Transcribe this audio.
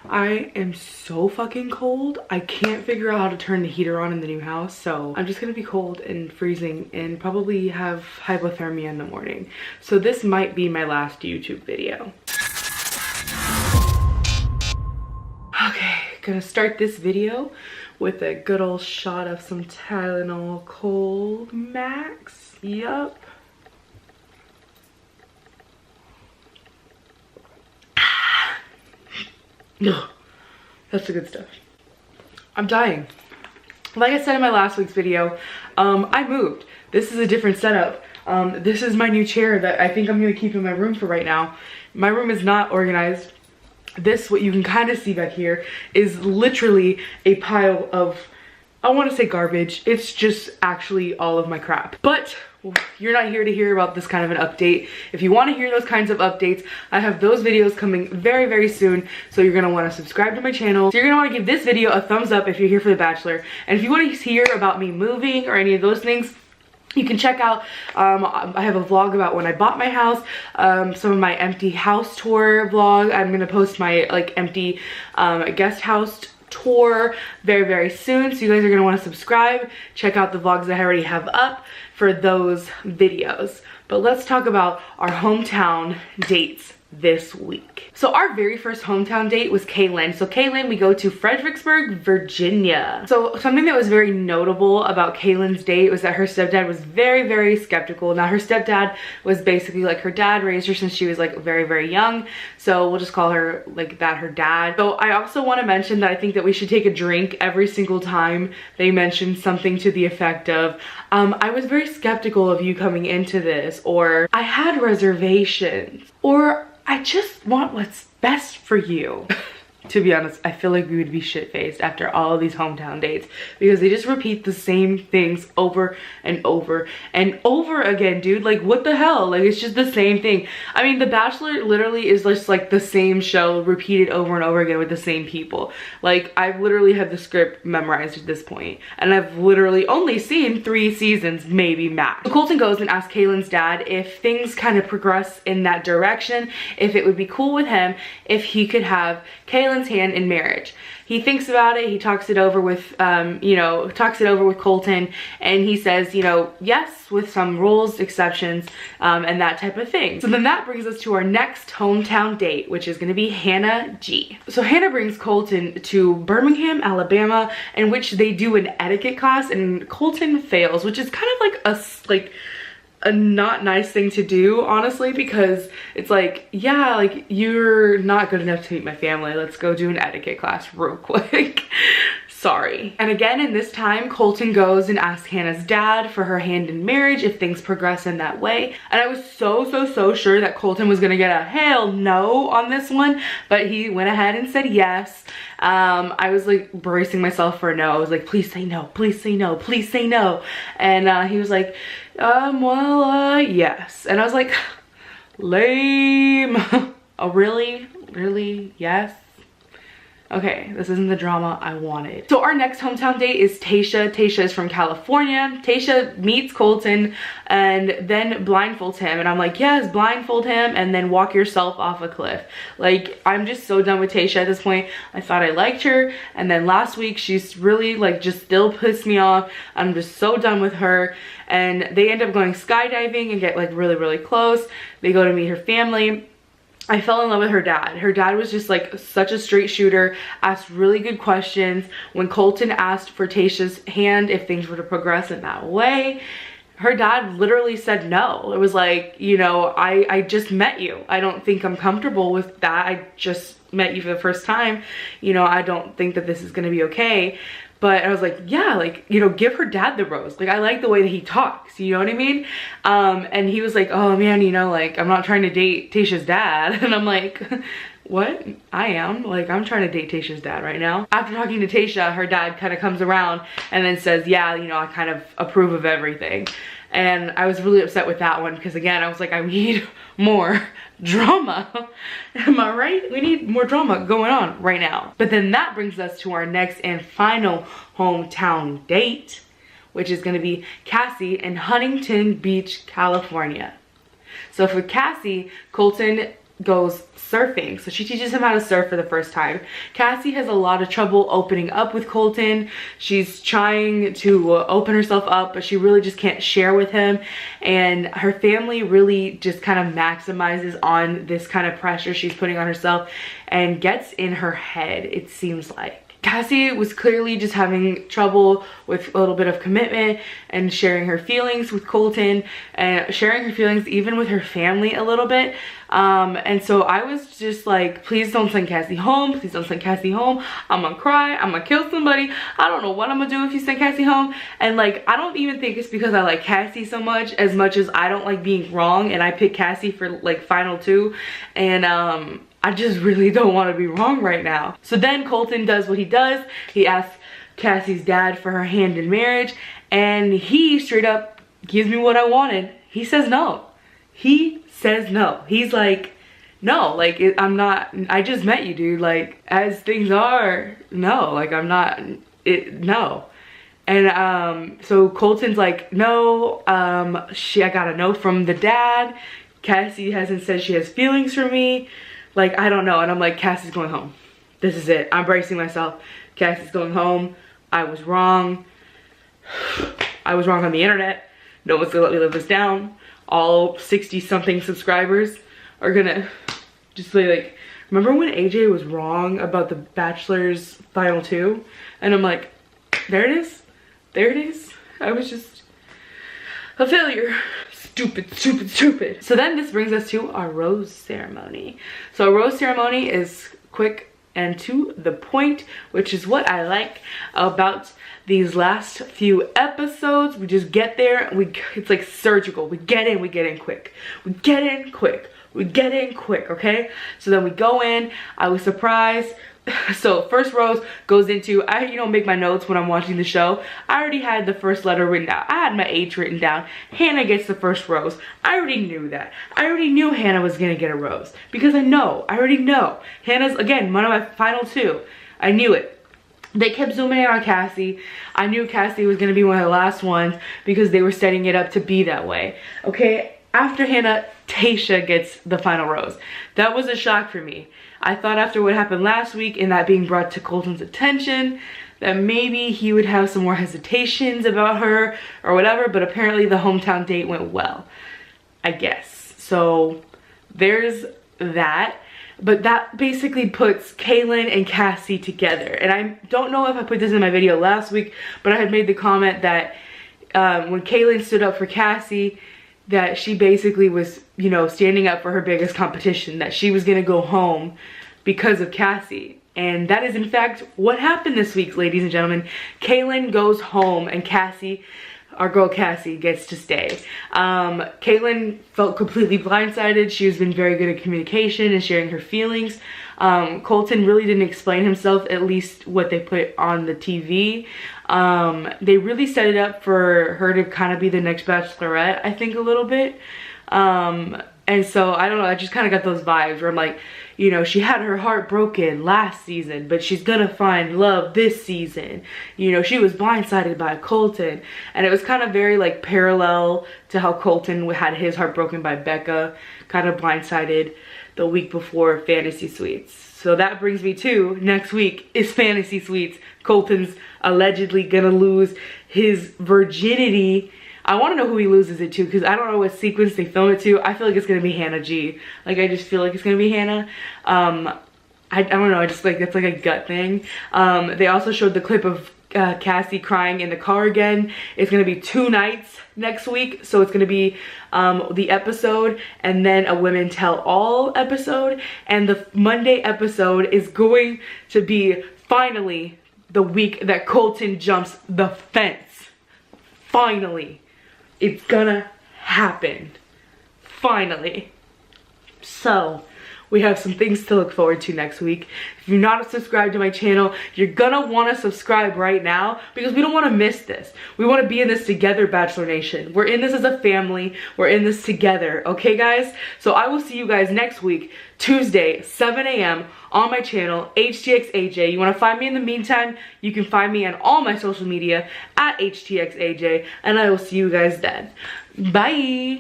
I am so fucking cold. I can't figure out how to turn the heater on in the new house, so I'm just gonna be cold and freezing and probably have hypothermia in the morning. So this might be my last YouTube video. Okay, gonna start this video with a good old shot of some Tylenol Cold Max. Yup. Ugh, that's the good stuff. I'm dying. Like I said in my last week's video, I moved. This is a different setup. This is my new chair that I think I'm gonna keep in my room for right now. My room is not organized. This, what you can kind of see back here, is literally a pile of, I want to say garbage. It's just actually all of my crap. But you're not here to hear about this kind of an update. If you want to hear those kinds of updates, I have those videos coming very, very soon. So you're going to want to subscribe to my channel. So you're going to want to give this video a thumbs up if you're here for The Bachelor. And if you want to hear about me moving or any of those things, you can check out, I have a vlog about when I bought my house, some of my empty house tour vlog. I'm gonna post my like empty guest house tour very, very soon. So you guys are gonna wanna subscribe, check out the vlogs that I already have up for those videos. But let's talk about our hometown dates this week. So our very first hometown date was Kaylin. So Kaylin, we go to Fredericksburg, Virginia. So something that was very notable about Kaylin's date was that her stepdad was very, very skeptical. Now her stepdad was basically like her dad raised her since she was like very, very young. So we'll just call her like that, her dad. So I also want to mention that I think that we should take a drink every single time they mention something to the effect of, I was very skeptical of you coming into this, or I had reservations, or I just want what's best for you. To be honest, I feel like we would be shit-faced after all of these hometown dates because they just repeat the same things over and over and over again, dude. Like, what the hell? Like, it's just the same thing. I mean, The Bachelor literally is just like the same show repeated over and over again with the same people. Like, I've literally had the script memorized at this point, and I've literally only seen 3 seasons, maybe max. So Colton goes and asks Kaylin's dad if things kind of progress in that direction, if it would be cool with him if he could have Kaylin's hand in marriage. He thinks about it, he talks it over with Colton, and he says, you know, yes, with some rules, exceptions, and that type of thing. So then that brings us to our next hometown date, which is gonna be Hannah G. So Hannah brings Colton to Birmingham, Alabama, in which they do an etiquette class, and Colton fails, which is kind of like a not nice thing to do, honestly, because it's like, yeah, like, you're not good enough to meet my family. Let's go do an etiquette class real quick. Sorry. And again, in this time, Colton goes and asks Hannah's dad for her hand in marriage if things progress in that way. And I was so sure that Colton was gonna get a hell no on this one, but he went ahead and said yes. I was like bracing myself for a no. I was like, please say no, please say no, please say no. And he was like, yes. And I was like, lame. Oh, really? Really? Yes? Okay, this isn't the drama I wanted. So our next hometown date is Tayshia. Tayshia is from California. Tayshia meets Colton and then blindfolds him. And I'm like, yes, blindfold him and then walk yourself off a cliff. Like, I'm just so done with Tayshia at this point. I thought I liked her. And then last week, she's really like just still pissed me off. I'm just so done with her. And they end up going skydiving and get like really, really close. They go to meet her family. I fell in love with her dad. Her dad was just like such a straight shooter, asked really good questions. When Colton asked for Tayshia's hand if things were to progress in that way, her dad literally said no. It was like, you know, I just met you. I don't think I'm comfortable with that. I just met you for the first time. You know, I don't think that this is gonna be okay. But I was like, yeah, like, you know, give her dad the rose. Like, I like the way that he talks, you know what I mean? And he was like, oh man, you know, like, I'm not trying to date Tayshia's dad. And I'm like, what? I am. Like, I'm trying to date Tayshia's dad right now. After talking to Tayshia, her dad kind of comes around and then says, yeah, you know, I kind of approve of everything. And I was really upset with that one because, again, I was like, I need more drama. Am I right? We need more drama going on right now. But then that brings us to our next and final hometown date, which is going to be Cassie in Huntington Beach, California. So for Cassie, Colton goes surfing. So she teaches him how to surf for the first time. Cassie has a lot of trouble opening up with Colton. She's trying to open herself up, but she really just can't share with him. And her family really just kind of maximizes on this kind of pressure she's putting on herself and gets in her head, it seems like. Cassie was clearly just having trouble with a little bit of commitment and sharing her feelings with Colton and sharing her feelings even with her family a little bit. And so I was just like, please don't send Cassie home. Please don't send Cassie home. I'm gonna cry. I'm gonna kill somebody. I don't know what I'm gonna do if you send Cassie home. And like, I don't even think it's because I like Cassie so much as I don't like being wrong, and I picked Cassie for like final 2. And I just really don't want to be wrong right now. So then Colton does what he does. He asks Cassie's dad for her hand in marriage, and he straight up gives me what I wanted. He says no. He says no. He's like, no, like I just met you, dude. Like, as things are, no, like I'm not, no. And so Colton's like, no, I got a no from the dad. Cassie hasn't said she has feelings for me. Like, I don't know. And I'm like, Cassie's going home. This is it. I'm bracing myself. Cassie's going home. I was wrong. I was wrong on the internet. No one's gonna let me live this down. All 60 something subscribers are gonna just be like, remember when AJ was wrong about the Bachelor's final 2? And I'm like, there it is. There it is. I was just a failure. Stupid, stupid, stupid. So then this brings us to our rose ceremony. So a rose ceremony is quick and to the point, which is what I like about these last few episodes. We just get there, it's like surgical. We get in quick. We get in quick. We get in quick, okay? So then we go in. I was surprised. So first rose goes into, I make my notes when I'm watching the show. I already had the first letter written down. I had my H written down. Hannah gets the first rose. I already knew that. I already knew Hannah was gonna get a rose because I already know. Hannah's, again, one of my final 2. I knew it. They kept zooming in on Cassie. I knew Cassie was gonna be one of the last ones because they were setting it up to be that way. Okay, after Hannah, Tayshia gets the final rose. That was a shock for me. I thought after what happened last week and that being brought to Colton's attention, that maybe he would have some more hesitations about her or whatever, but apparently the hometown date went well, I guess. So there's that. But that basically puts Kaylin and Cassie together. And I don't know if I put this in my video last week, but I had made the comment that when Kaylin stood up for Cassie, that she basically was, standing up for her biggest competition, that she was gonna go home because of Cassie. And that is in fact what happened this week, ladies and gentlemen. Kaylin goes home and Cassie, our girl Cassie, gets to stay. Kaylin felt completely blindsided. She has been very good at communication and sharing her feelings. Colton really didn't explain himself, at least what they put on the TV. They really set it up for her to kind of be the next Bachelorette, I think, a little bit. And so, I don't know, I just kind of got those vibes where I'm like, she had her heart broken last season, but she's gonna find love this season. She was blindsided by Colton. And it was kind of very like parallel to how Colton had his heart broken by Becca, kind of blindsided the week before Fantasy Suites. So that brings me to next week is Fantasy Suites. Colton's allegedly gonna lose his virginity. I want to know who he loses it to because I don't know what sequence they film it to. I feel like it's gonna be Hannah G. Like, I just feel like it's gonna be Hannah. I don't know, I just like, that's like a gut thing. They also showed the clip of Cassie crying in the car again. It's gonna be 2 nights next week, so it's gonna be the episode and then a women tell all episode, and the Monday episode is going to be finally the week that Colton jumps the fence. Finally. It's gonna happen. Finally. So, we have some things to look forward to next week. If you're not subscribed to my channel, you're gonna wanna subscribe right now because we don't wanna miss this. We wanna be in this together, Bachelor Nation. We're in this as a family. We're in this together, okay guys? So I will see you guys next week, Tuesday, 7 a.m. on my channel, HTXAJ. You wanna find me in the meantime, you can find me on all my social media at HTXAJ, and I will see you guys then. Bye!